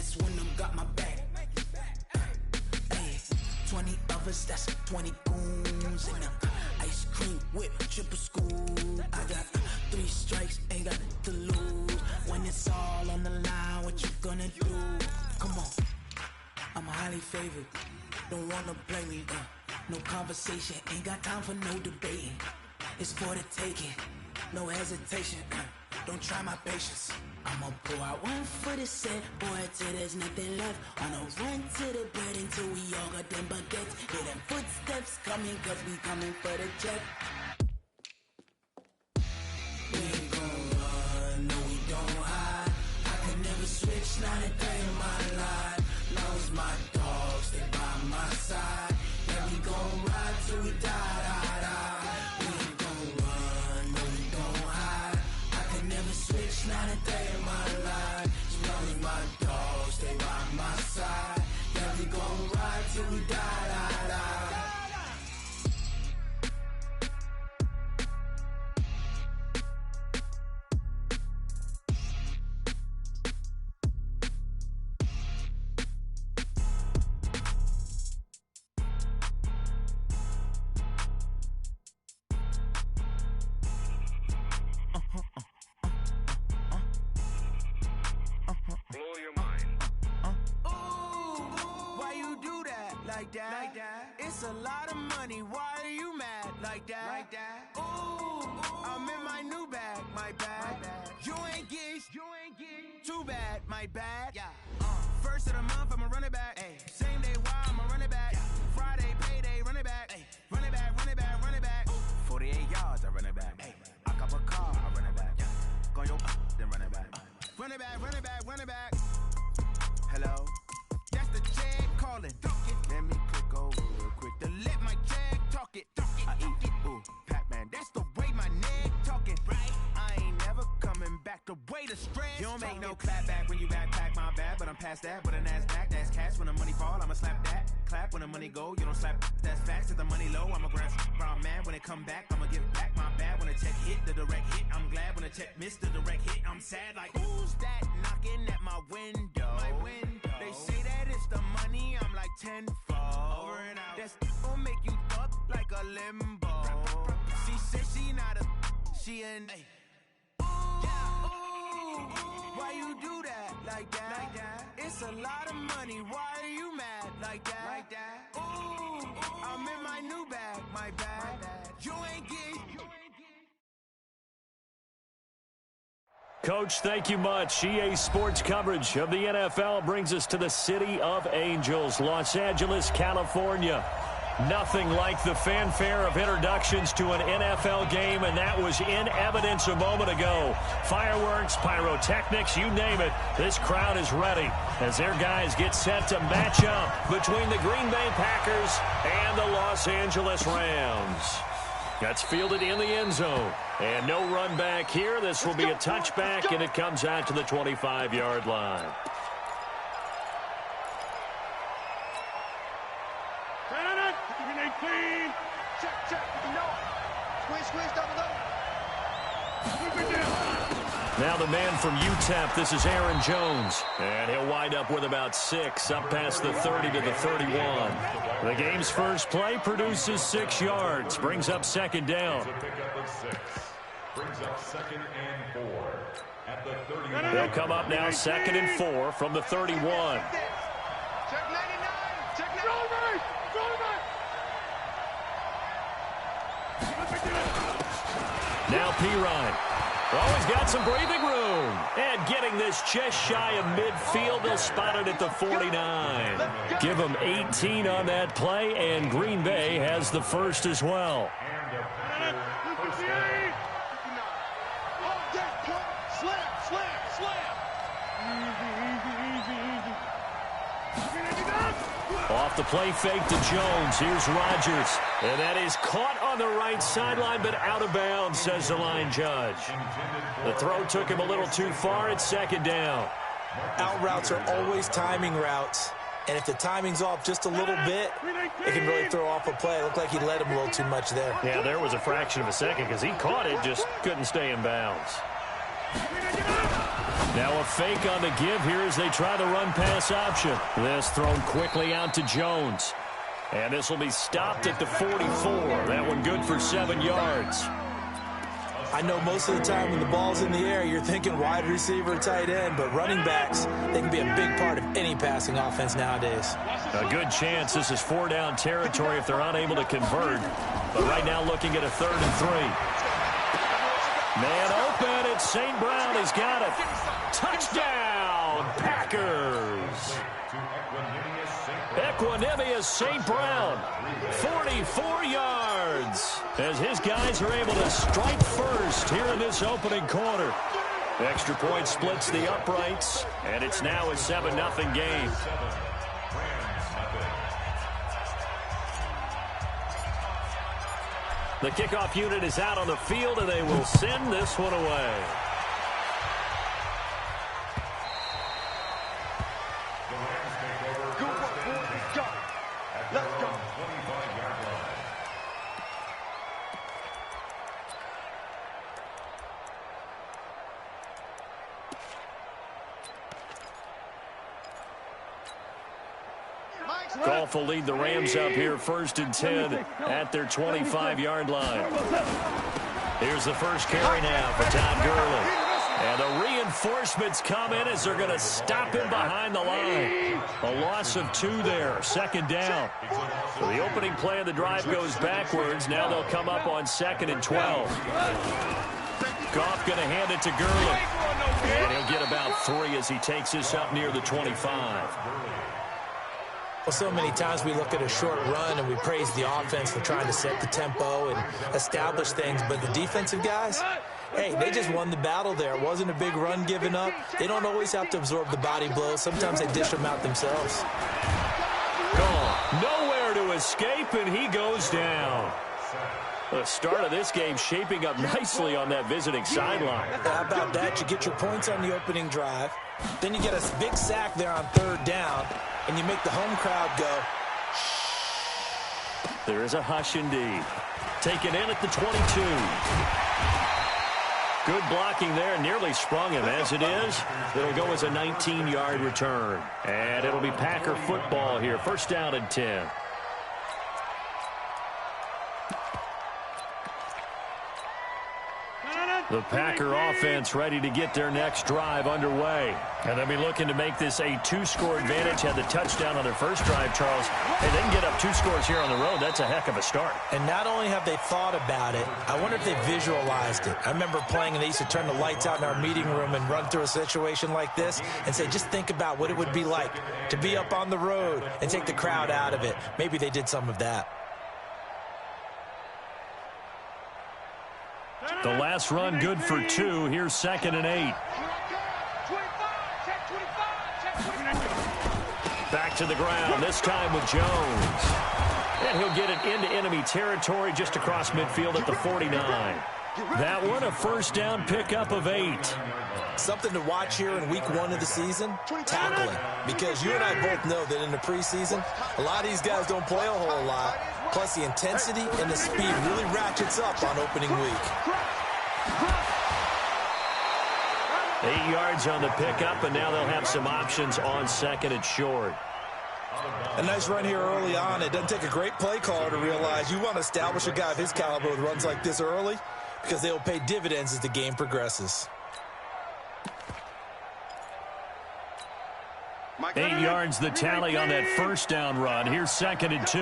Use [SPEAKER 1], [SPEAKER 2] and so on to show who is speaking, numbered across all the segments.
[SPEAKER 1] dance when them got my back. Hey, 20 of us, that's 20 goons in them. Ice cream whip, triple scoop. I got 3 strikes, ain't got to lose. When it's all on the line, what you gonna do? Come on, I'm highly favored. Don't wanna play me, no conversation, ain't got time for no debating. It's for the taking, no hesitation. Don't try my patience. I'ma pull out one for the set, boy, till there's nothing left. On a run to the bread until we all got them baguettes. Hear them footsteps coming, cause we coming for the jet. We ain't gon' run, no we don't hide. I can never switch, not a day in my life. Long as my dogs stay by my side. Yeah, we gon' ride till we die. We ain't gon' run, no we don't hide. I can never switch, not a day in my life. As long as my dogs stay by my side. Yeah, we gon' ride till we die. Like that. It's a lot of money. Why are you mad like that? Like that. Ooh, I'm in my new bag. My bad. You ain't get. Too bad. My bad. Yeah. First of the month, I'ma run it back. Ay. Same day, why I'ma run it back. Yeah. Friday, payday, run it back. Ay. Run it back, run it back, run it back. Ooh. 48 yards, I run it back. Ay. I cop a car, I run it back. Yeah. Go yo, then run it back. Run it back, run it back, run it back. Hello. That's the check calling. Let me click over real quick to let my check talk it. I eat it, ooh, Pac-Man. That's the way my neck talking. Right? I ain't never coming back. The way the stress. You don't make no clap back when you backpack, my bad. But I'm past that. But a NASDAQ, that's cash. When the money fall, I'ma slap that. Clap when the money go. You don't slap. That's facts. If the money low, I'ma grab brown man. When it come back, I'ma give back my bad. When the check hit, the direct hit. I'm glad when the check missed the direct hit. I'm sad like who's that knocking at my window? My window. They say that it's the money, I'm like tenfold. Over and out. That's gon' make you up like a limbo. She said she not a, she an. Ooh, why you do that like that? Like that? It's a lot of money. Why are you mad like that? Like that? Ooh, I'm in my new bag. My bad. You ain't get.
[SPEAKER 2] Coach, thank you much. EA Sports coverage of the NFL brings us to the City of Angels, Los Angeles, California. Nothing like the fanfare of introductions to an NFL game, and that was in evidence a moment ago. Fireworks, pyrotechnics, you name it. This crowd is ready as their guys get set to match up between the Green Bay Packers and the Los Angeles Rams. That's fielded in the end zone. And no run back here. This will be a touchback, and it comes out to the 25-yard line. Now the man from UTEP, this is Aaron Jones. And he'll wind up with about 6, up past the 30 to the 31. The game's first play produces 6 yards, brings up second down.
[SPEAKER 3] Brings up 2nd and 4 at the 31.
[SPEAKER 2] They'll come up now 2nd and 4 from the 31.
[SPEAKER 4] Check 99. Check 99.
[SPEAKER 2] Now Pirine. Oh, he's got some breathing room. And getting this just shy of midfield. They'll spot it at the 49. Give them 18 on that play, and Green Bay has the first as well. Off the play fake to Jones. Here's Rodgers. And that is caught on the right sideline, but out of bounds, says the line judge. The throw took him a little too far at second down.
[SPEAKER 5] Out routes are always timing routes. And if the timing's off just a little bit, it can really throw off a play. It looked like he led him a little too much there.
[SPEAKER 2] Yeah, there was a fraction of a second because he caught it, just couldn't stay in bounds. Now a fake on the give here as they try the run-pass option. This thrown quickly out to Jones. And this will be stopped at the 44. That one good for 7 yards.
[SPEAKER 5] I know most of the time when the ball's in the air, you're thinking wide receiver, tight end, but running backs, they can be a big part of any passing offense nowadays.
[SPEAKER 2] A good chance this is 4-down territory if they're unable to convert. But right now looking at a 3rd and 3. Man open, it's St. Brown. He's got it. Touchdown, Packers. Equanimous St. Brown, 44 yards, as his guys are able to strike first here in this opening quarter. Extra point splits the uprights, and it's now a 7-0 game. The kickoff unit is out on the field, and they will send this one away. Goff will lead the Rams up here 1st and 10 at their 25-yard line. Here's the first carry now for Todd Gurley. And the reinforcements come in as they're going to stop him behind the line. A loss of 2 there, 2nd down. So the opening play of the drive goes backwards. Now they'll come up on 2nd and 12. Goff going to hand it to Gurley. And he'll get about 3 as he takes this up near the 25.
[SPEAKER 5] Well, so many times we look at a short run and we praise the offense for trying to set the tempo and establish things, but the defensive guys, hey, they just won the battle there. It wasn't a big run given up. They don't always have to absorb the body blows. Sometimes they dish them out themselves.
[SPEAKER 2] Gone. Nowhere to escape, and he goes down. The start of this game shaping up nicely on that visiting sideline.
[SPEAKER 5] How about that? You get your points on the opening drive. Then you get a big sack there on 3rd down, and you make the home crowd go, shh.
[SPEAKER 2] There is a hush indeed. Taken in at the 22. Good blocking there, nearly sprung him. As it is, it'll go as a 19-yard return. And it'll be Packer football here. 1st down and 10. The Packer offense ready to get their next drive underway. And they'll be looking to make this a 2-score advantage. Had the touchdown on their first drive, Charles. Hey, they can get up 2 scores here on the road. That's a heck of a start.
[SPEAKER 5] And not only have they thought about it, I wonder if they visualized it. I remember playing and they used to turn the lights out in our meeting room and run through a situation like this and say, just think about what it would be like to be up on the road and take the crowd out of it. Maybe they did some of that.
[SPEAKER 2] The last run good for 2. Here's 2nd and 8. Back to the ground, this time with Jones. And he'll get it into enemy territory just across midfield at the 49. That one, a 1st down pickup of 8.
[SPEAKER 5] Something to watch here in week 1 of the season, tackling. Because you and I both know that in the preseason, a lot of these guys don't play a whole lot. Plus, the intensity and the speed really ratchets up on opening week.
[SPEAKER 2] 8 yards on the pickup, and now they'll have some options on 2nd and short.
[SPEAKER 5] A nice run here early on. It doesn't take a great play caller to realize you want to establish a guy of his caliber with runs like this early because they will pay dividends as the game progresses.
[SPEAKER 2] 8 yards the tally on that 1st down run. Here's 2nd and 2.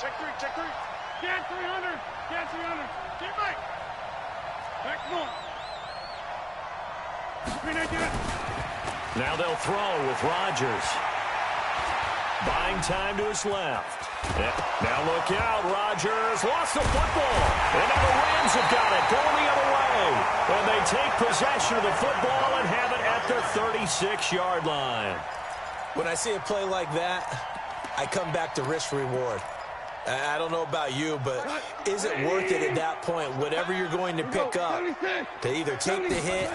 [SPEAKER 4] Check 3. Get 300. Get back. Back more.
[SPEAKER 2] Now they'll throw with Rodgers. Buying time to his left. Now look out, Rodgers lost the football. And now the Rams have got it, going the other way. And they take possession of the football and have it at their 36-yard line.
[SPEAKER 5] When I see a play like that, I come back to risk reward. I don't know about you, but is it worth it at that point, whatever you're going to pick up, to either take the hit,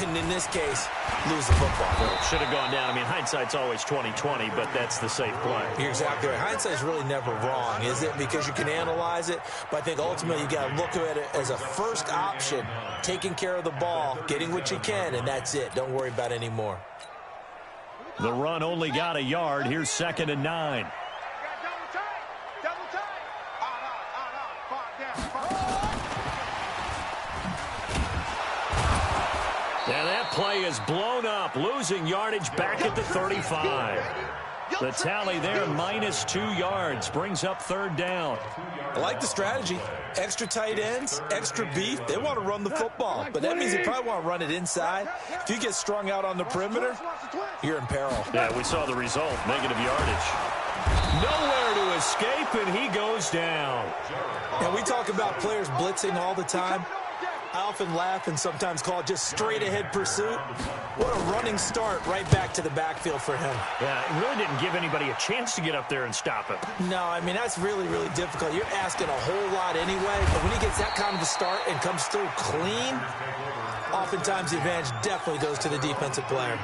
[SPEAKER 5] and in this case, lose the football?
[SPEAKER 2] Well, should have gone down. I mean, hindsight's always 20/20, but that's the safe play.
[SPEAKER 5] You're exactly right. Hindsight's really never wrong, is it? Because you can analyze it, but I think ultimately you got to look at it as a first option, taking care of the ball, getting what you can, and that's it. Don't worry about any more.
[SPEAKER 2] The run only got a yard. Here's 2nd and 9. And that play is blown up, losing yardage back at the 35. The tally there, -2 yards, brings up 3rd down.
[SPEAKER 5] I like the strategy. Extra tight ends, extra beef. They want to run the football, but that means they probably want to run it inside. If you get strung out on the perimeter, you're in peril.
[SPEAKER 2] Yeah, we saw the result, negative yardage. Nowhere to escape, and he goes down.
[SPEAKER 5] And we talk about players blitzing all the time. I often laugh and sometimes call it just straight-ahead pursuit. What a running start right back to the backfield for him.
[SPEAKER 2] Yeah, it really didn't give anybody a chance to get up there and stop him.
[SPEAKER 5] No, I mean, that's really, really difficult. You're asking a whole lot anyway, but when he gets that kind of a start and comes through clean, oftentimes the advantage definitely goes to the defensive player.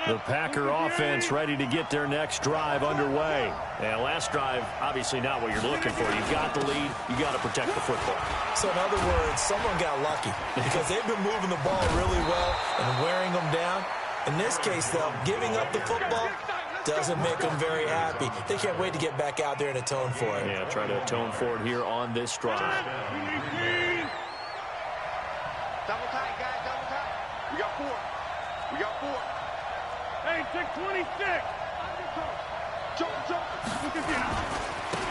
[SPEAKER 2] The Packer offense ready to get their next drive underway. And last drive, obviously not what you're looking for. You've got the lead. You got to protect the football.
[SPEAKER 5] So in other words, someone got lucky because they've been moving the ball really well and wearing them down. In this case, though, giving up the football doesn't make them very happy. They can't wait to get back out there and atone for it.
[SPEAKER 2] Yeah, try to atone for it here on this drive.
[SPEAKER 4] Double tight, guys, double tight. We got 4. We got 4. Hey, 626.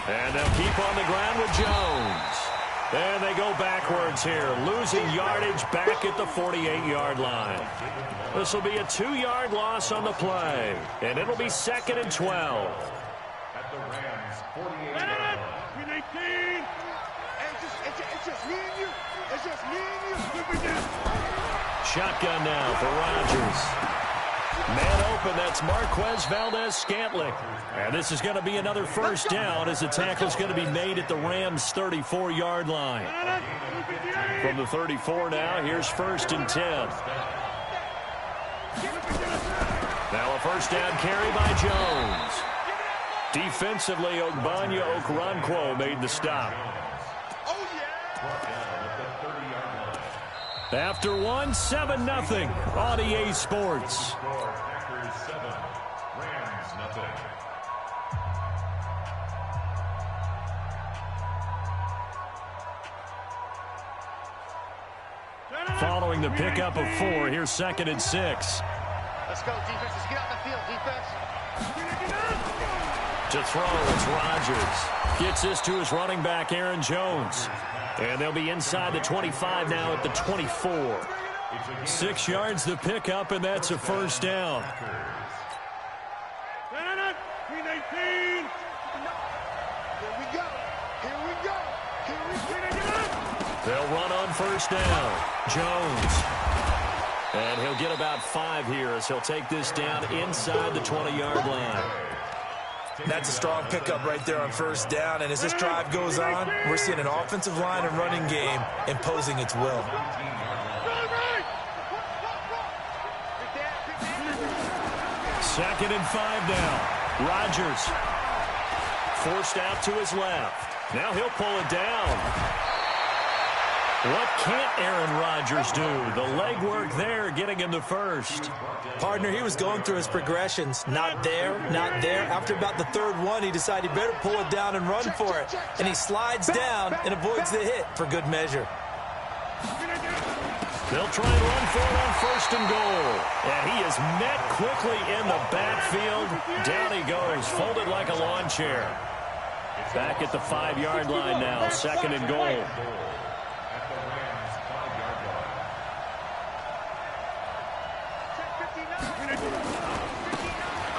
[SPEAKER 2] And they'll keep on the ground with Jones. And they go backwards here, losing yardage back at the 48-yard line. This will be a 2-yard loss on the play, and it'll be 2nd and 12.
[SPEAKER 3] At the Rams' 48-yard line.
[SPEAKER 4] It's just me and you. It's just me and you.
[SPEAKER 2] Shotgun now for Rodgers. Man open, that's Marquez Valdez-Scantling. And this is going to be another first down as the tackle's going to be made at the Rams' 34-yard line. From the 34 now, here's 1st and 10. Now a first down carry by Jones. Defensively, Ogbanya Okoronkwo made the stop. After one, 7-0 on EA Sports.
[SPEAKER 3] Packers 7, Rams nothing.
[SPEAKER 2] Following the pickup of 4, here's 2nd and 6.
[SPEAKER 4] Let's go, defense. Let's get out the field, defense.
[SPEAKER 2] To throw, it's Rodgers. Gets this to his running back, Aaron Jones. And they'll be inside the 25 now at the 24. 6 yards the pickup, and that's a first down. They'll run on first down. Jones. And he'll get about 5 here as he'll take this down inside the 20-yard line.
[SPEAKER 5] That's a strong pickup right there on first down. And as this drive goes on, we're seeing an offensive line and running game imposing its will.
[SPEAKER 2] 2nd and 5 now. Rodgers forced out to his left. Now he'll pull it down. What can't Aaron Rodgers do? The legwork there getting him the first.
[SPEAKER 5] Partner, he was going through his progressions. Not there, not there. After about the 3rd one, he decided he better pull it down and run for it. And he slides down and avoids the hit for good measure.
[SPEAKER 2] They'll try and run for it on 1st and goal. And he is met quickly in the backfield. Down he goes, folded like a lawn chair. Back at the 5-yard line now, 2nd and goal.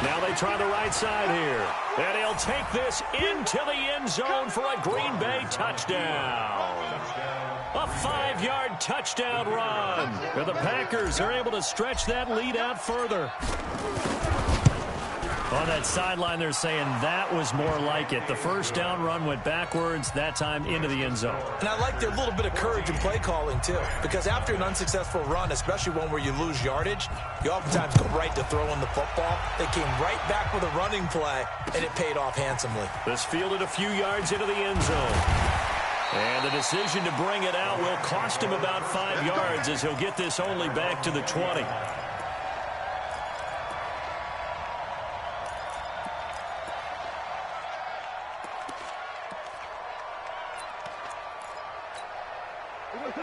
[SPEAKER 2] Now they try the right side here. And he'll take this into the end zone for a Green Bay touchdown. A 5 25-yard touchdown run. And the Packers are able to stretch that lead out further. On that sideline, they're saying that was more like it. The first down run went backwards, that time into the end zone.
[SPEAKER 5] And I like their little bit of courage in play calling, too. Because after an unsuccessful run, especially one where you lose yardage, you oftentimes go right to throwing the football. They came right back with a running play, and it paid off handsomely.
[SPEAKER 2] This fielded a few yards into the end zone. And the decision to bring it out will cost him about 5 yards as he'll get this only back to the 20.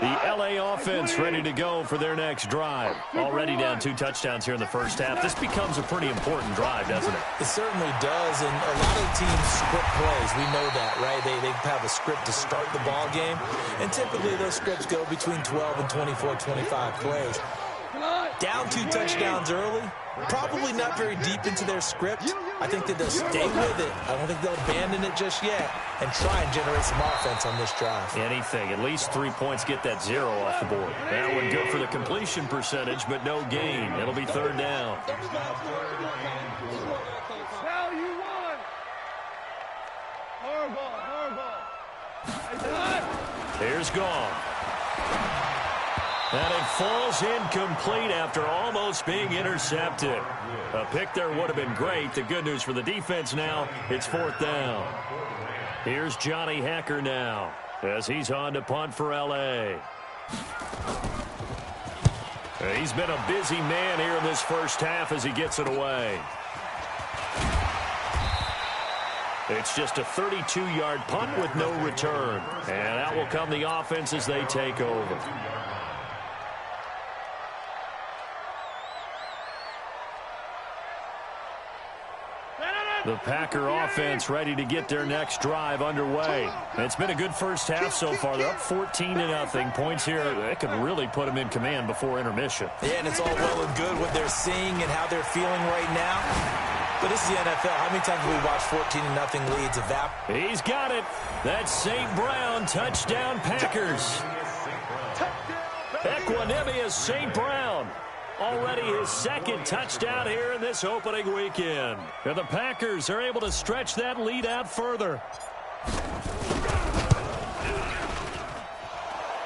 [SPEAKER 2] The LA offense ready to go for their next drive. Already down 2 touchdowns here in the first half. This becomes a pretty important drive, doesn't it?
[SPEAKER 5] It certainly does, and a lot of teams script plays. We know that, right? They have a script to start the ball game, and typically those scripts go between 12 and 24, 25 plays. Down 2 touchdowns early, probably not very deep into their script. I think that they'll stay with it. I don't think they'll abandon it just yet and try and generate some offense on this drive.
[SPEAKER 2] Anything. At least 3 points get that 0 off the board. That one good for the completion percentage, but no gain. It'll be 3rd down.
[SPEAKER 4] Now you won. Horrible.
[SPEAKER 2] Here's gone. And it falls incomplete after almost being intercepted. A pick there would have been great. The good news for the defense now, it's 4th down. Here's Johnny Hacker now as he's on to punt for L.A. He's been a busy man here in this first half as he gets it away. It's just a 32-yard punt with no return. And out will come the offense as they take over. The Packer offense ready to get their next drive underway. It's been a good first half so far. They're up 14-0. Points here, that could really put them in command before intermission.
[SPEAKER 5] Yeah, and it's all well and good what they're seeing and how they're feeling right now. But this is the NFL. How many times have we watched 14-0 leads evaporate?
[SPEAKER 2] He's got it. That's St. Brown, touchdown Packers. Equanimous St. Brown. Already his 2nd touchdown here in this opening weekend. And the Packers are able to stretch that lead out further.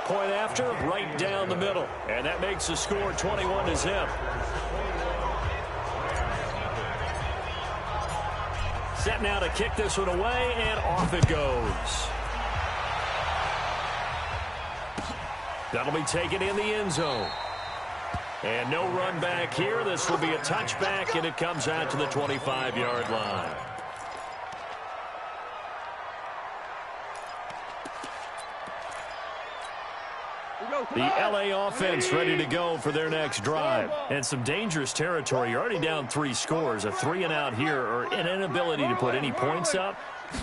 [SPEAKER 2] Point after, right down the middle. And that makes the score 21-0. Set now to kick this one away, and off it goes. That'll be taken in the end zone. And no run back here. This will be a touchback, and it comes out to the 25-yard line. The LA offense ready to go for their next drive. And some dangerous territory. You're already down 3 scores. A 3-and-out here, or an inability to put any points up.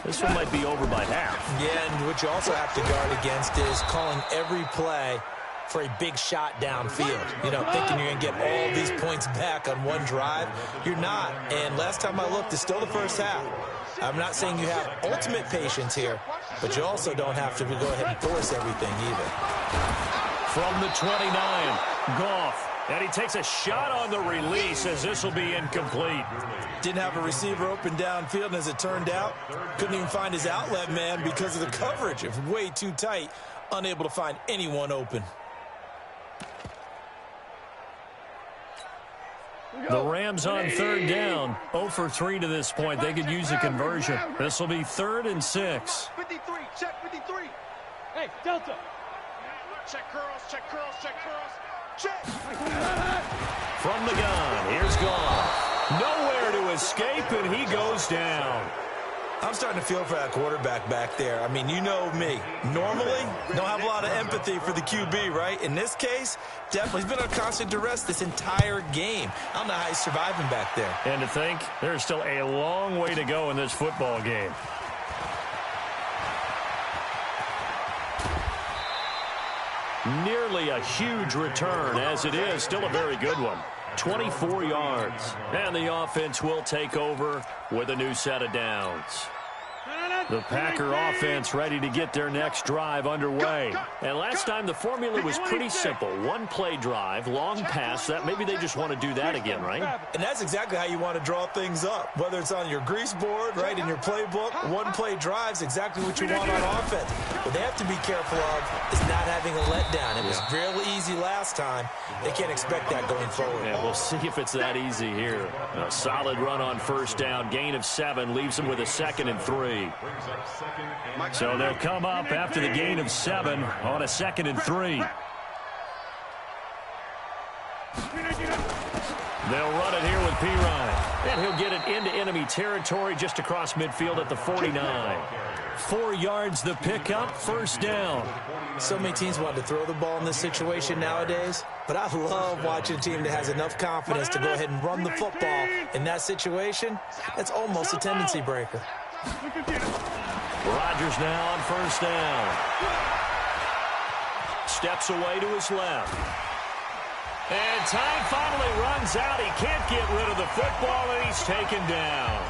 [SPEAKER 2] This one might be over by half. Yeah, and what you also have to guard against is calling every play for a big shot downfield. You know, thinking you're going to get all these points back on one drive. You're not. And last time I looked, it's still the first half. I'm not saying you have ultimate patience here, but you also don't have to go ahead and force everything either. From the 29, Goff. And he takes a shot on the release as this will be incomplete.
[SPEAKER 5] Didn't have a receiver open downfield, and as it turned out, couldn't even find his outlet man because of the coverage. It was way too tight, unable to find anyone open.
[SPEAKER 2] The Rams on 3rd down. 0 for 3 to this point. They could use a conversion. This will be 3rd and 6.
[SPEAKER 4] 53, check 53. Hey, Delta. Check curls, check curls, check curls. Check.
[SPEAKER 2] From the gun, here's Goff. Nowhere to escape, and he goes down.
[SPEAKER 5] I'm starting to feel for that quarterback back there. I mean, you know me. Normally, don't have a lot of empathy for the QB, right? In this case, definitely. He's been on constant duress this entire game. I don't know how he's surviving back there.
[SPEAKER 2] And to think, there's still a long way to go in this football game. Nearly a huge return, as it is. Still a very good one. 24 yards. And the offense will take over with a new set of downs.
[SPEAKER 4] No.
[SPEAKER 2] The Packer offense ready to get their next drive underway. And last time the formula was pretty simple. One-play drive, long pass. That maybe they just want to do that again, right?
[SPEAKER 5] And that's exactly how you want to draw things up. Whether it's on your grease board, right, in your playbook, one-play drive's exactly what you want on offense. What they have to be careful of is not having a letdown. It was real easy last time. They can't expect that going forward.
[SPEAKER 2] Yeah, we'll see if it's that easy here. A solid run on first down. Gain of 7 leaves them with a 2nd and 3. So they'll come up after the gain of 7 on a 2nd and 3. They'll run it here with Pirine. And he'll get it into enemy territory just across midfield at the 49. 4 yards the pickup, first down.
[SPEAKER 5] So many teams want to throw the ball in this situation nowadays, but I love watching a team that has enough confidence to go ahead and run the football in that situation. That's almost a tendency breaker.
[SPEAKER 2] Rodgers now on first down. Steps away to his left. And time finally runs out. He can't get rid of the football, and he's taken down.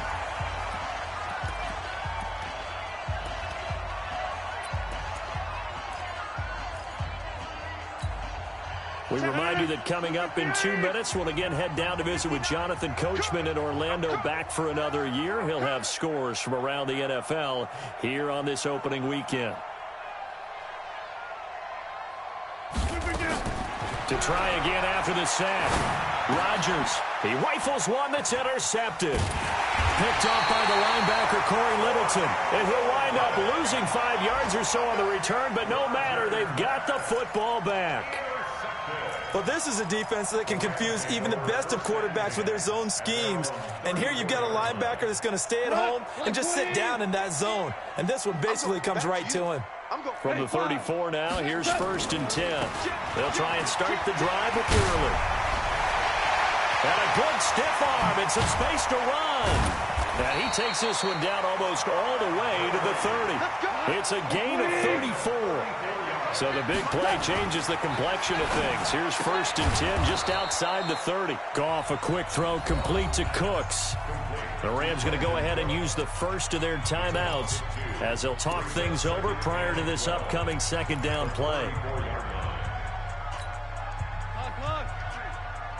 [SPEAKER 2] We remind you that coming up in 2 minutes, we'll again head down to visit with Jonathan Coachman in Orlando, back for another year. He'll have scores from around the NFL here on this opening weekend. To try again after the sack. Rodgers, he rifles one that's intercepted. Picked off by the linebacker, Corey Littleton. And he'll wind up losing 5 yards or so on the return, but no matter, they've got the football back.
[SPEAKER 5] Well, this is a defense that can confuse even the best of quarterbacks with their zone schemes. And here you've got a linebacker that's going to stay at home and just sit down in that zone. And this one basically comes right to him.
[SPEAKER 2] From the 34 now, here's 1st and 10. They'll try and start the drive with Gurley. And a good stiff arm and some space to run. And he takes this one down almost all the way to the 30. It's a gain of 34. So the big play changes the complexion of things. Here's 1st and 10 just outside the 30. Goff, a quick throw complete to Cooks. The Rams going to go ahead and use the first of their timeouts as they'll talk things over prior to this upcoming 2nd down play.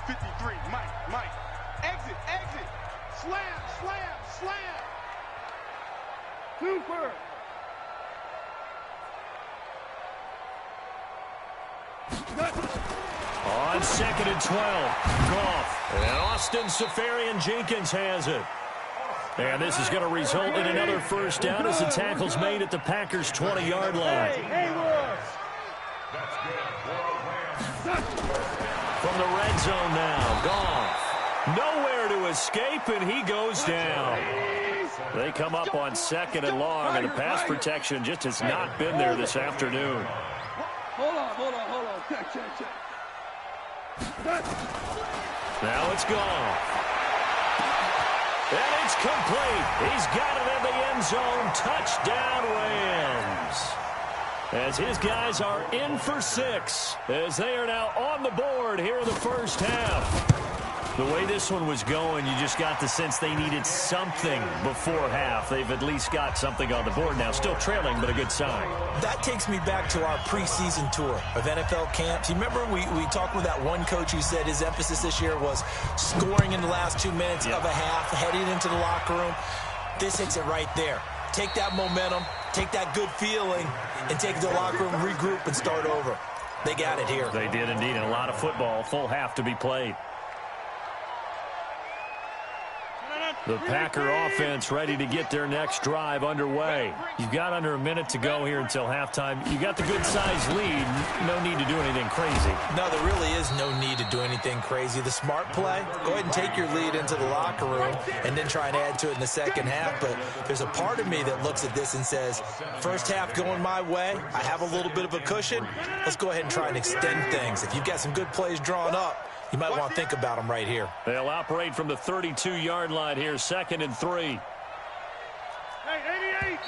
[SPEAKER 4] 53, Mike. Exit. Slam. Super.
[SPEAKER 2] On 2nd and 12, Goff. And Austin Seferian-Jenkins has it. And this is going to result in another first down as the tackle's made at the Packers' 20-yard line. From the red zone now, Goff. Nowhere to escape, and he goes down. They come up on 2nd and long, and the pass protection just has not been there this afternoon.
[SPEAKER 4] Hold on. Check.
[SPEAKER 2] Now it's gone. And it's complete. He's got it in the end zone. Touchdown, Rams. As his guys are in for 6, as they are now on the board here in the first half. The way this one was going, you just got the sense they needed something before half. They've at least got something on the board now. Still trailing, but a good sign.
[SPEAKER 5] That takes me back to our preseason tour of NFL camps. You remember we talked with that one coach who said his emphasis this year was scoring in the last 2 minutes of a half, heading into the locker room. This hits it right there. Take that momentum, take that good feeling, and take it to the locker room, regroup, and start over. They got it here.
[SPEAKER 2] They did indeed, and a lot of football, full half to be played. The Packer offense ready to get their next drive underway. You've got under a minute to go here until halftime. You got the good-sized lead. No need to do anything crazy.
[SPEAKER 5] No, there really is no need to do anything crazy. The smart play, go ahead and take your lead into the locker room and then try and add to it in the second half. But there's a part of me that looks at this and says, first half going my way, I have a little bit of a cushion. Let's go ahead and try and extend things. If you've got some good plays drawn up, you might want to think about them right here.
[SPEAKER 2] They'll operate from the 32-yard line here, 2nd and 3.
[SPEAKER 4] Hey, 88.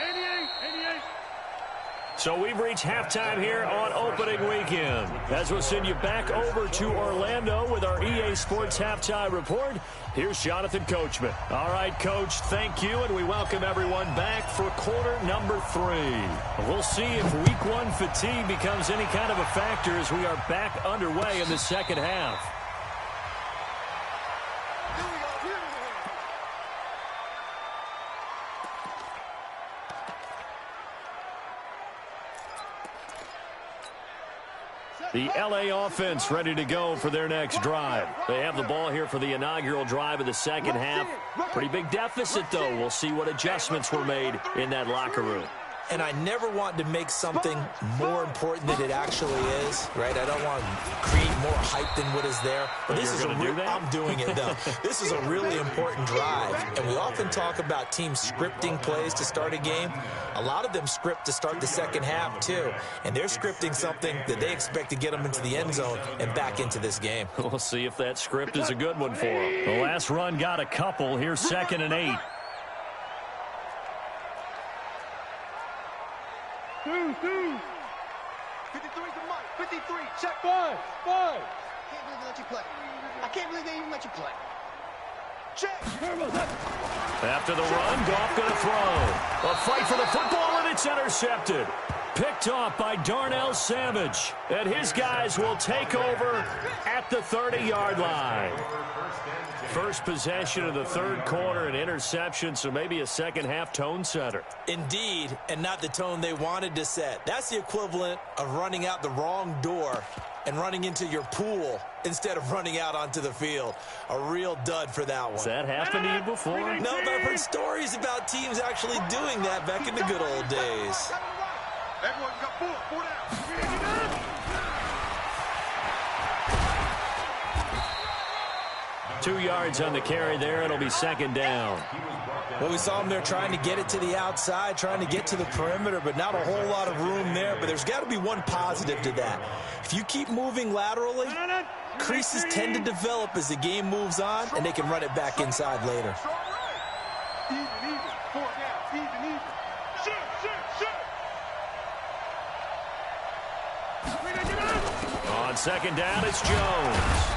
[SPEAKER 2] So we've reached halftime here on opening weekend. As we'll send you back over to Orlando with our EA Sports Halftime Report, here's Jonathan Coachman. All right, Coach, thank you, and we welcome everyone back for quarter number 3. We'll see if week 1 fatigue becomes any kind of a factor as we are back underway in the second half. The LA offense ready to go for their next drive. They have the ball here for the inaugural drive of the second half. Pretty big deficit, though. We'll see what adjustments were made in that locker room.
[SPEAKER 5] And I never want to make something more important than it actually is, right? I don't want to create more hype than what is there. But this is I'm doing it, though. This is a really important drive. And we often talk about teams scripting plays to start a game. A lot of them script to start the second half, too. And they're scripting something that they expect to get them into the end zone and back into this game.
[SPEAKER 2] We'll see if that script is a good one for them. The last run got a couple. Here's 2nd and 8.
[SPEAKER 4] 53's the mark. 53. Check. 5. I can't believe they let you play. I can't believe they even let you play. Check.
[SPEAKER 2] After the run, Goff going to throw. A fight for the football, and it's intercepted. Picked off by Darnell Savage. And his guys will take over at the 30-yard line. First possession of the third quarter, an interception, so maybe a second-half tone setter.
[SPEAKER 5] Indeed, and not the tone they wanted to set. That's the equivalent of running out the wrong door and running into your pool instead of running out onto the field. A real dud for that one.
[SPEAKER 2] Has that happened to you before?
[SPEAKER 5] No, but I've heard stories about teams actually doing that back in the good old days.
[SPEAKER 4] Everyone got 4 down.
[SPEAKER 2] 2 yards on the carry there. It'll be 2nd down.
[SPEAKER 5] Well, we saw them there trying to get it to the outside, trying to get to the perimeter, but not a whole lot of room there. But there's got to be one positive to that. If you keep moving laterally, creases tend to develop as the game moves on, and they can run it back inside later.
[SPEAKER 4] Even. 4 down. Even. Shoot.
[SPEAKER 2] On 2nd down, it's Jones.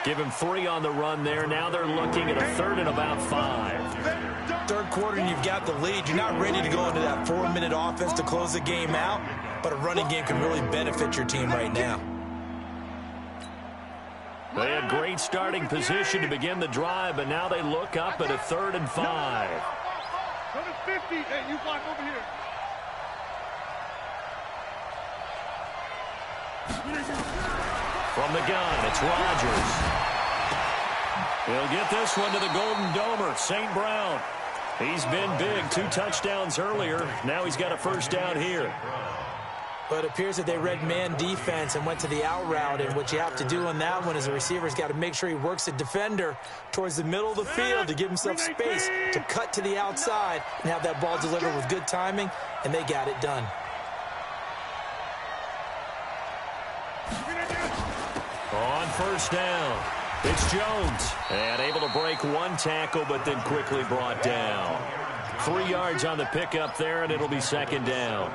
[SPEAKER 2] Give him 3 on the run there. Now they're looking at a 3rd and about 5.
[SPEAKER 5] Third quarter, and you've got the lead. You're not ready to go into that 4-minute offense to close the game out, but a running game can really benefit your team right now.
[SPEAKER 2] They had great starting position to begin the drive, but now they look up at a 3rd and 5.
[SPEAKER 4] 50. Hey, you block over here.
[SPEAKER 2] From the gun, it's Rodgers. He'll get this one to the Golden Domer, St. Brown. He's been big, 2 touchdowns earlier. Now he's got a first down here.
[SPEAKER 5] But it appears that they read man defense and went to the out route, and what you have to do on that one is the receiver's got to make sure he works the defender towards the middle of the field to give himself space to cut to the outside and have that ball delivered with good timing, and they got it done.
[SPEAKER 2] On first down, it's Jones. And able to break 1 tackle, but then quickly brought down. 3 yards on the pickup there, and it'll be 2nd down.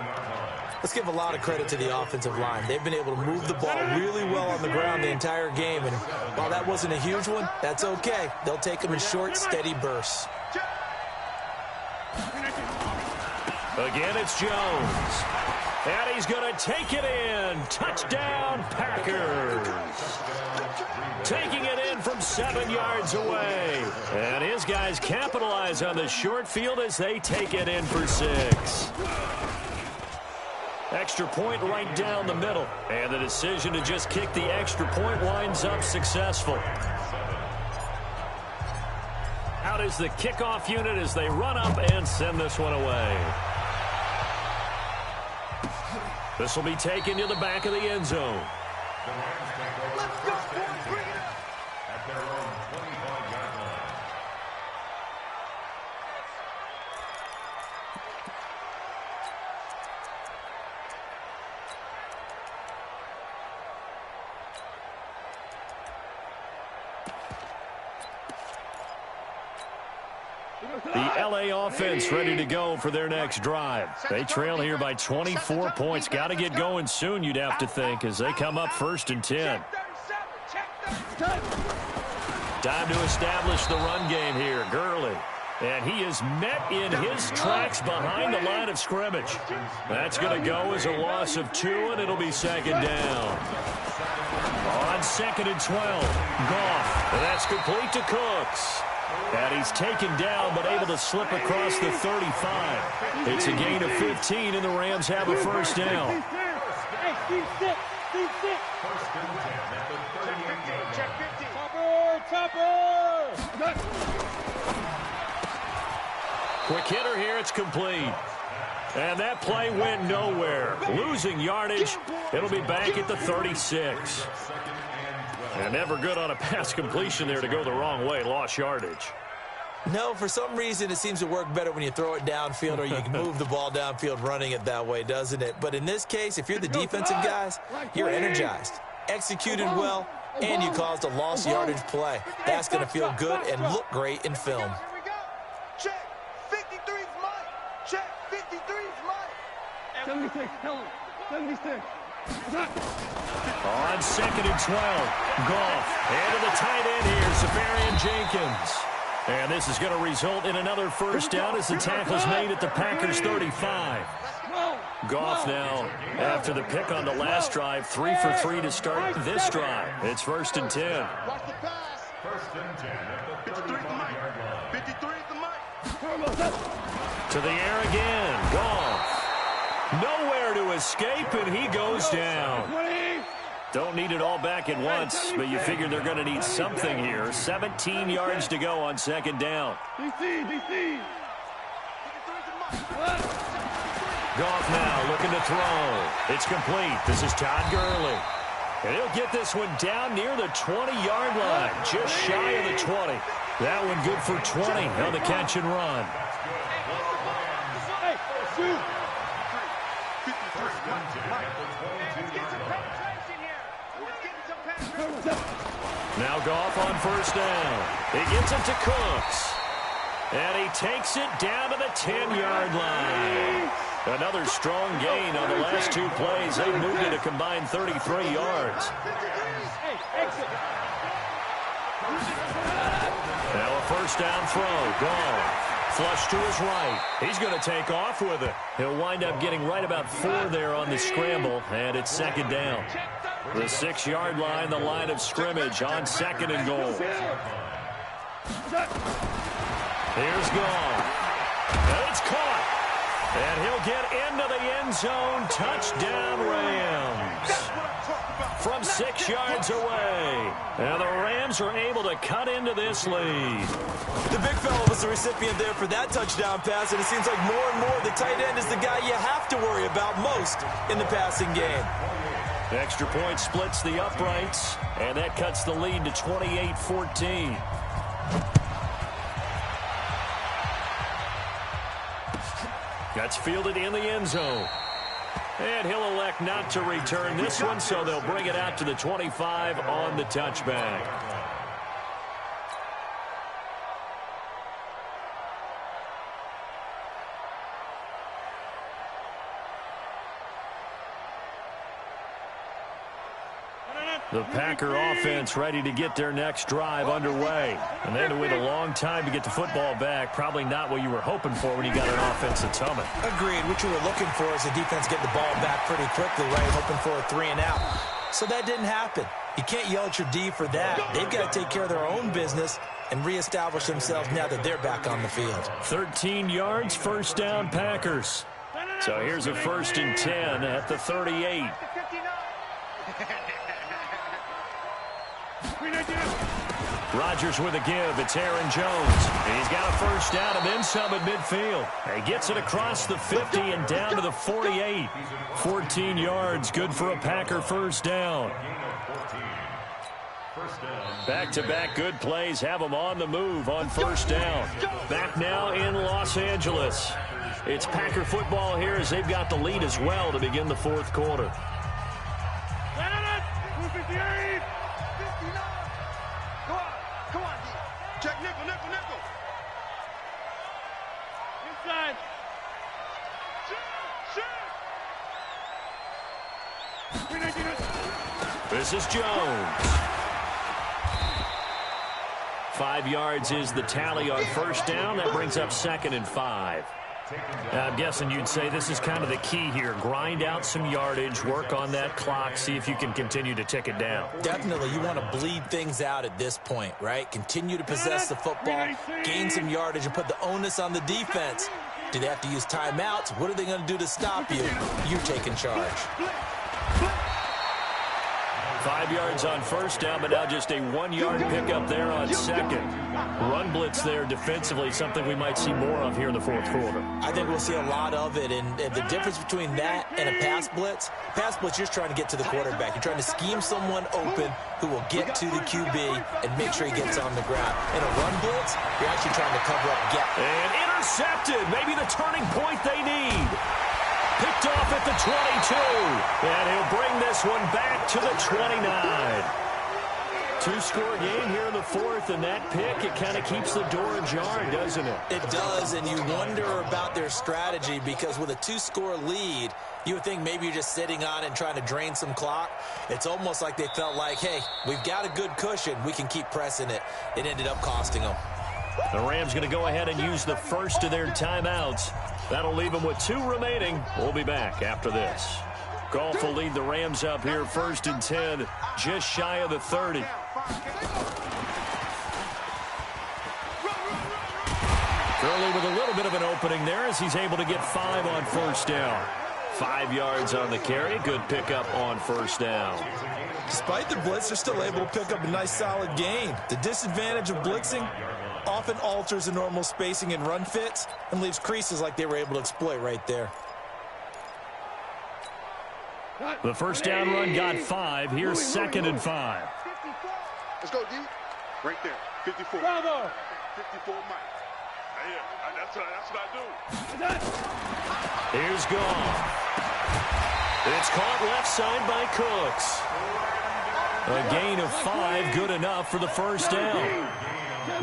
[SPEAKER 5] Let's give a lot of credit to the offensive line. They've been able to move the ball really well on the ground the entire game, and while that wasn't a huge one, that's okay. They'll take them in short, steady bursts.
[SPEAKER 2] Again, it's Jones. And he's going to take it in. Touchdown, Packers. Taking it in from 7 yards away. And his guys capitalize on the short field as they take it in for 6. Extra point right down the middle. And the decision to just kick the extra point winds up successful. Out is the kickoff unit as they run up and send this one away. This will be taken to the back of the end zone.
[SPEAKER 4] Let's go, boys. Bring it up.
[SPEAKER 3] At their own 25-yard line.
[SPEAKER 2] The LA offense ready to go for their next drive. They trail here by 24 points. Got to get going soon, you'd have to think, as they come up 1st and 10. Time to establish the run game here. Gurley. And he is met in his tracks behind the line of scrimmage. That's going to go as a loss of 2, and it'll be 2nd down. On 2nd and 12, Goff. And that's complete to Cooks. And he's taken down, but able to slip across the 35. It's a gain of 15, and the Rams have a 1st down. Quick hitter here, it's complete. And that play went nowhere. Losing yardage, it'll be back at the 36. And never good on a pass completion there to go the wrong way. Lost yardage.
[SPEAKER 5] No, for some reason it seems to work better when you throw it downfield or you can move the ball downfield running it that way, doesn't it? But in this case, if you're the defensive guys, you're energized, executed well, and you caused a lost yardage play. That's going to feel good and look great in film.
[SPEAKER 4] Check. 53's mine. Check. 53's mine. 76. Tell him. 76.
[SPEAKER 2] On 2nd and 12, Goff. And to the tight end here, Safarian Jenkins. And this is going to result in another 1st down as the tackle is made at the Packers' 35. Goff now, after the pick on the last drive, 3 for 3 to start this drive. It's 1st and 10.
[SPEAKER 4] Watch the pass.
[SPEAKER 3] 1st and 10 at the 33-yard line.
[SPEAKER 4] 53 is the mic.
[SPEAKER 2] To the air again, Goff. Nowhere to escape, and he goes down. Don't need it all back at once, but you figure they're going to need something here. 17 yards to go on 2nd down.
[SPEAKER 4] DC.
[SPEAKER 2] Goff now looking to throw. It's complete. This is Todd Gurley. And he'll get this one down near the 20-yard line, just shy of the 20. That one good for 20 on the catch and run. Now Goff on 1st down. He gets it to Cooks. And he takes it down to the 10-yard line. Another strong gain on the last 2 plays. They moved it a combined 33 yards. Now a 1st down throw. Goff. Flush to his right. He's going to take off with it. He'll wind up getting right about 4 there on the scramble, and it's 2nd down. The 6-yard line, the line of scrimmage on 2nd and goal. Here's Goff. And it's caught. And he'll get into the end zone. Touchdown, Rams. From 6 yards away. And the Rams are able to cut into this lead.
[SPEAKER 5] The big fella was the recipient there for that touchdown pass, and it seems like more and more the tight end is the guy you have to worry about most in the passing game.
[SPEAKER 2] Extra point splits the uprights, and that cuts the lead to 28-14. That's fielded in the end zone. And he'll elect not to return this one, so they'll bring it out to the 25 on the touchback. The Packer offense ready to get their next drive underway. And they had to wait a long time to get the football back. Probably not what you were hoping for when you got an offense that's humming.
[SPEAKER 5] Agreed. What you were looking for is the defense getting the ball back pretty quickly, right? Hoping for a 3 and out. So that didn't happen. You can't yell at your D for that. They've got to take care of their own business and reestablish themselves now that they're back on the field.
[SPEAKER 2] 13 yards, 1st down Packers. So here's a 1st and 10 at the 38. Rodgers with a give. It's Aaron Jones. He's got a 1st down and then some at midfield. He gets it across the 50 and down to the 48. 14 yards, good for a Packer 1st down. Back-to-back good plays have them on the move on 1st down. Back now in Los Angeles. It's Packer football here as they've got the lead as well to begin the 4th quarter. This is Jones. 5 yards is the tally on first down. That brings up 2nd and 5. I'm guessing you'd say this is kind of the key here. Grind out some yardage, work on that clock, see if you can continue to tick it down.
[SPEAKER 5] Definitely. You want to bleed things out at this point, right? Continue to possess the football, gain some yardage, and put the onus on the defense. Do they have to use timeouts? What are they going to do to stop you? You're taking charge.
[SPEAKER 2] 5 yards on first down, but now just a 1-yard pickup there on second. Run blitz there defensively, something we might see more of here in the fourth quarter.
[SPEAKER 5] I think we'll see a lot of it, and the difference between that and a pass blitz, you're just trying to get to the quarterback. You're trying to scheme someone open who will get to the QB and make sure he gets on the ground. In a run blitz, you're actually trying to cover up gap.
[SPEAKER 2] And intercepted, maybe the turning point they need. Picked off at the 22, and he'll bring this one back to the 29. 2-score game here in the fourth, and that pick, it kind of keeps the door ajar, doesn't it?
[SPEAKER 5] It does, and you wonder about their strategy because with a 2-score lead, you would think maybe you're just sitting on it and trying to drain some clock. It's almost like they felt like, hey, we've got a good cushion. We can keep pressing it. It ended up costing them.
[SPEAKER 2] The Rams going to go ahead and use the first of their timeouts. That'll leave them with 2 remaining. We'll be back after this. Goff will lead the Rams up here 1st and 10, just shy of the 30. Gurley with a little bit of an opening there as he's able to get 5 on first down. 5 yards on the carry. Good pickup on first down.
[SPEAKER 5] Despite the blitz, they're still able to pick up a nice solid gain. The disadvantage of blitzing often alters the normal spacing and run fits and leaves creases like they were able to exploit right there.
[SPEAKER 2] The first down run got 5. Here's 2nd and 5.
[SPEAKER 4] Let's go, D. Right there. 54. 54 Mike. That's what I do.
[SPEAKER 2] Here's Goff. It's caught left side by Cooks. A gain of 5, good enough for the first down.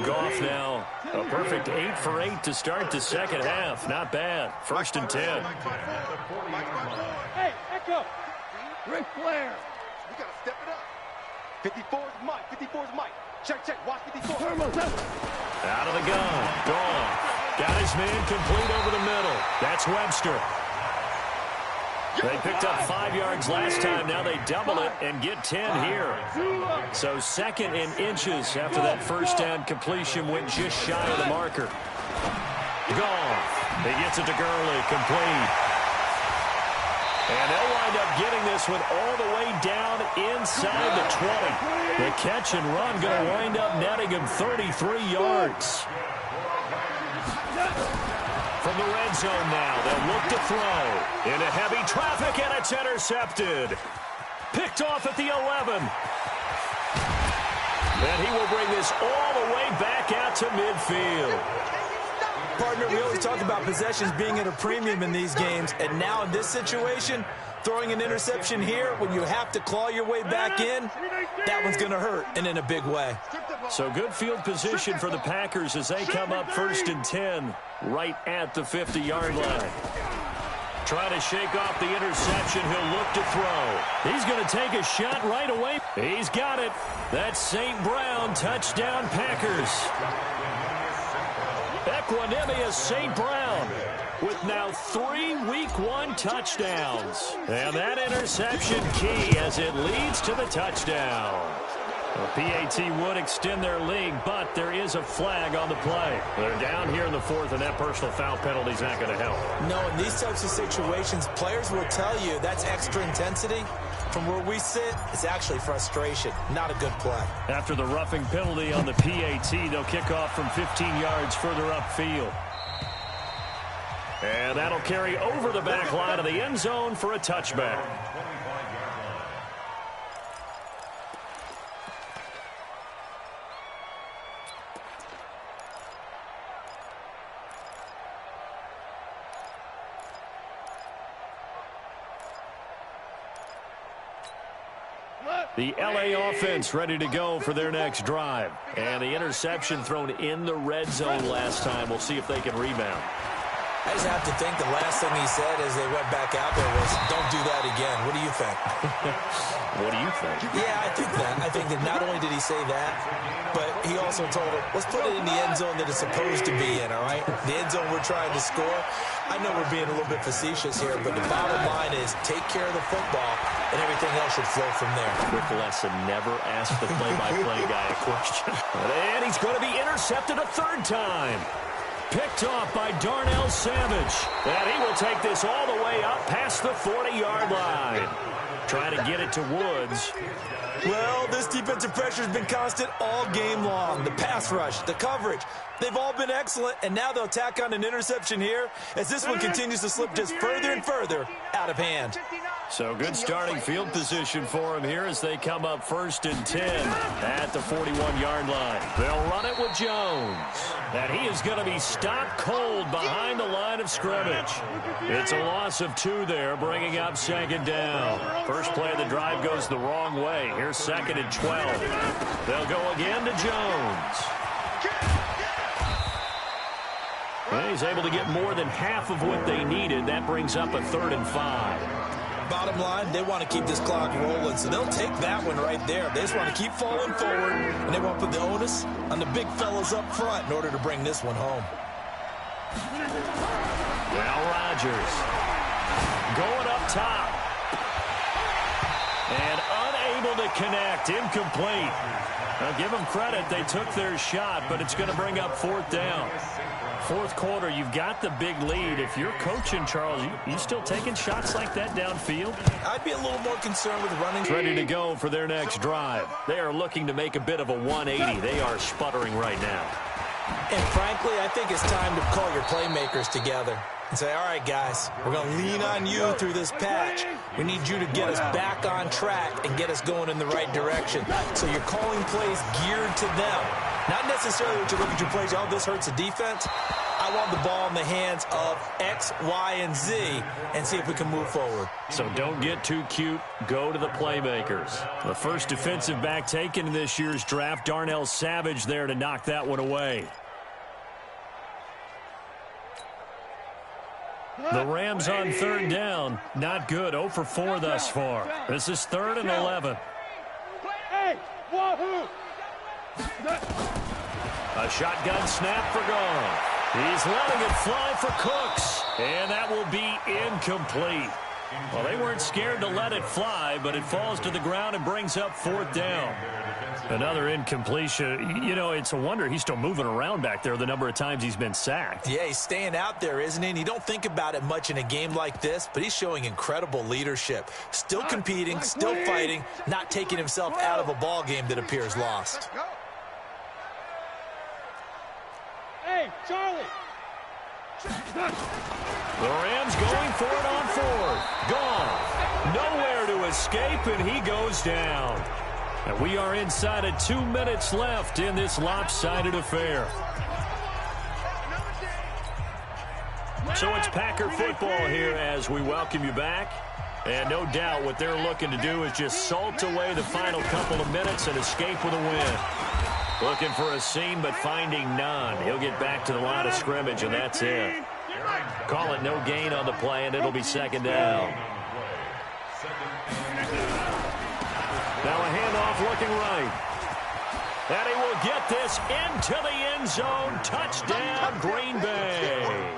[SPEAKER 2] Goff now a perfect 8 for 8 to start the second half. Not bad. 1st and 10.
[SPEAKER 4] Hey, echo. Ric Flair. We got to step it up. 54's Mike. 54's Mike. Check. Watch 54.
[SPEAKER 2] Out of the gun. Goff. Got his man complete over the middle. That's Webster. They picked up 5 yards last time. Now they double it and get 10 here. So 2nd in inches after that first down completion went just shy of the marker. Goff. He gets it to Gurley. Complete. And they'll wind up getting this one all the way down inside the 20. The catch and run going to wind up netting him 33 yards. From the red zone now, they'll look to throw. Into heavy traffic, and it's intercepted. Picked off at the 11. And he will bring this all the way back out to midfield.
[SPEAKER 5] Partner, we always talk about possessions being at a premium in these games, and now in this situation, throwing an interception here when you have to claw your way back in, that one's going to hurt, and in a big way.
[SPEAKER 2] So good field position for the Packers as they come up 1st and 10 right at the 50-yard line. Trying to shake off the interception. He'll look to throw. He's going to take a shot right away. He's got it. That's St. Brown. Touchdown, Packers. Equanimous St. Brown with now 3 Week 1 touchdowns. And that interception key as it leads to the touchdown. The PAT would extend their lead, but there is a flag on the play. They're down here in the 4th, and that personal foul penalty is not going to help.
[SPEAKER 5] No, in these types of situations, players will tell you that's extra intensity. From where we sit, it's actually frustration. Not a good play.
[SPEAKER 2] After the roughing penalty on the PAT, they'll kick off from 15 yards further upfield. And that'll carry over the back line of the end zone for a touchback. The LA offense ready to go for their next drive. And the interception thrown in the red zone last time. We'll see if they can rebound.
[SPEAKER 5] I just have to think the last thing he said as they went back out there was, don't do that again. What do you think?
[SPEAKER 2] What do you think?
[SPEAKER 5] Yeah, I think that. I think that not only did he say that, but he also told him, let's put it in the end zone that it's supposed to be in, all right? The end zone we're trying to score. I know we're being a little bit facetious here, but the bottom line is take care of the football, and everything else should flow from there.
[SPEAKER 2] Quick lesson, never ask the play-by-play guy a question. And he's going to be intercepted a third time. Picked off by Darnell Savage. And he will take this all the way up past the 40-yard line. Trying to get it to Woods.
[SPEAKER 5] Well, this defensive pressure has been constant all game long. The pass rush, the coverage, they've all been excellent, and now they'll tack on an interception here as this one continues to slip just further and further out of hand.
[SPEAKER 2] So good starting field position for him here as they come up 1st and 10 at the 41-yard line. They'll run it with Jones. And he is going to be stopped cold behind the line of scrimmage. It's a loss of 2 there, bringing up 2nd down. First play of the drive goes the wrong way. Here's 2nd and 12. They'll go again to Jones. And he's able to get more than half of what they needed. That brings up a 3rd and 5.
[SPEAKER 5] Bottom line, they want to keep this clock rolling, so they'll take that one right there. They just want to keep falling forward, and they want to put the onus on the big fellas up front in order to bring this one home.
[SPEAKER 2] Now Rodgers going up top. And unable to connect, incomplete. Now give them credit, they took their shot, but it's going to bring up 4th down. 4th quarter, you've got the big lead. If you're coaching, Charles, you still taking shots like that downfield?
[SPEAKER 5] I'd be a little more concerned with running.
[SPEAKER 2] Ready to go for their next drive. They are looking to make a bit of a 180. They are sputtering right now.
[SPEAKER 5] And frankly, I think it's time to call your playmakers together and say, all right, guys, we're going to lean on you through this patch. We need you to get us back on track and get us going in the right direction. So you're calling plays geared to them. Not necessarily what you look at your plays, oh, this hurts the defense. I want the ball in the hands of X, Y, and Z and see if we can move forward.
[SPEAKER 2] So don't get too cute. Go to the playmakers. The first defensive back taken in this year's draft, Darnell Savage there to knock that one away. The Rams on 3rd down. Not good. 0 for 4 thus far. This is 3rd and 11. A shotgun snap for Goff. He's letting it fly for Cooks. And that will be incomplete. Well, they weren't scared to let it fly, but it falls to the ground and brings up 4th down. Another incompletion. You know, it's a wonder he's still moving around back there the number of times he's been sacked.
[SPEAKER 5] Yeah, he's staying out there, isn't he? And you don't think about it much in a game like this, but he's showing incredible leadership. Still competing, still fighting, not taking himself out of a ball game that appears lost.
[SPEAKER 4] Hey, Charlie!
[SPEAKER 2] The Rams going for it on 4th. Gone. Nowhere to escape, and he goes down. And we are inside of 2 minutes left in this lopsided affair. So it's Packer football here as we welcome you back. And no doubt what they're looking to do is just salt away the final couple of minutes and escape with a win. Looking for a seam, but finding none. He'll get back to the line of scrimmage, and that's it. Call it no gain on the play, and it'll be 2nd down. Now a handoff looking right. And he will get this into the end zone. Touchdown, Green Bay.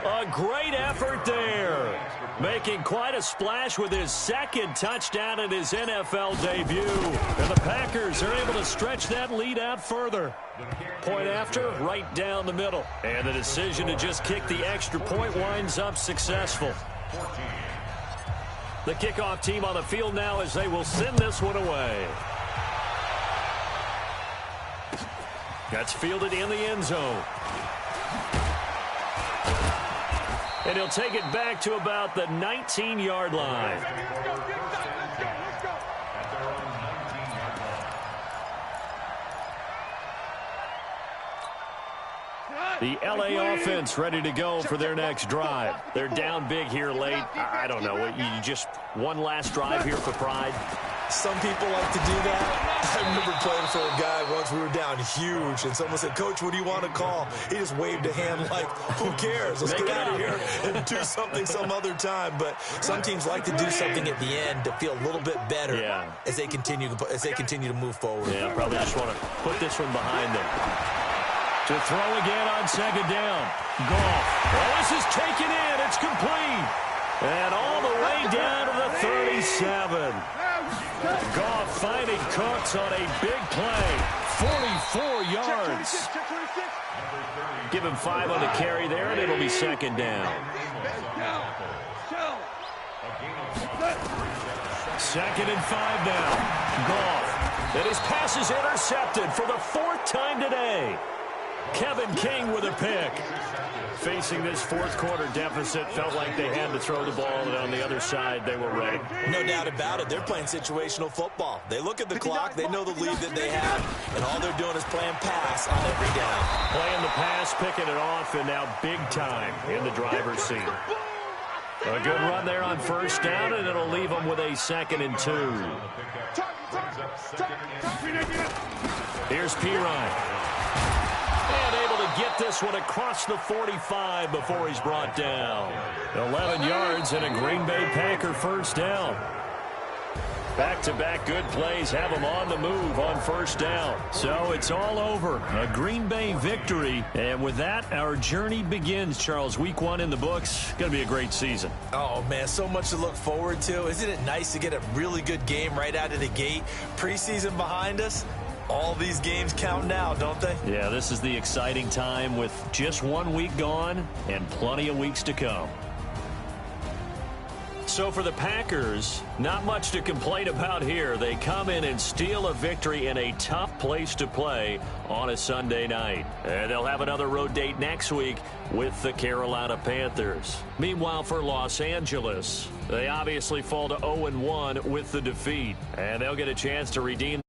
[SPEAKER 2] A great effort there. Making quite a splash with his 2nd touchdown in his NFL debut. And the Packers are able to stretch that lead out further. Point after, right down the middle. And the decision to just kick the extra point winds up successful. The kickoff team on the field now as they will send this one away. That's fielded in the end zone. And he'll take it back to about the 19-yard line. The LA offense ready to go for their next drive. They're down big here late. I don't know. You just one last drive here for pride.
[SPEAKER 5] Some people like to do that. I remember playing for a guy once. We were down huge, and someone said, "Coach, what do you want to call?" He just waved a hand like, "Who cares? Let's get out of here and do something some other time." But some teams like to do something at the end to feel a little bit better as they continue to move forward.
[SPEAKER 2] Yeah, probably just want to put this one behind them. To throw again on second down. Goff. Well, this is taken in. It's complete. And all the way down to the 37. Goff finding Cooks on a big play. 44 yards. Give him 5 on the carry there, and it'll be second down. Second and 5 now. Goff. And his pass is intercepted for the 4th time today. Kevin King with a pick. Facing this fourth quarter deficit, felt like they had to throw the ball, and on the other side, they were ready.
[SPEAKER 5] No doubt about it. They're playing situational football. They look at the clock, they know the lead that they have, and all they're doing is playing pass on every down.
[SPEAKER 2] Playing the pass, picking it off, and now big time in the driver's seat. A good run there on first down, and it'll leave them with a 2nd and 2. Here's Pirine. And able to get this one across the 45 before he's brought down. 11 yards and a Green Bay Packer first down. Back-to-back good plays have them on the move on first down. So it's all over. A Green Bay victory. And with that, our journey begins, Charles. Week 1 in the books. Going to be a great season.
[SPEAKER 5] Oh, man, so much to look forward to. Isn't it nice to get a really good game right out of the gate? Preseason behind us. All these games count now, don't they?
[SPEAKER 2] Yeah, this is the exciting time with just 1 week gone and plenty of weeks to come. So for the Packers, not much to complain about here. They come in and steal a victory in a tough place to play on a Sunday night. And they'll have another road date next week with the Carolina Panthers. Meanwhile, for Los Angeles, they obviously fall to 0-1 with the defeat. And they'll get a chance to redeem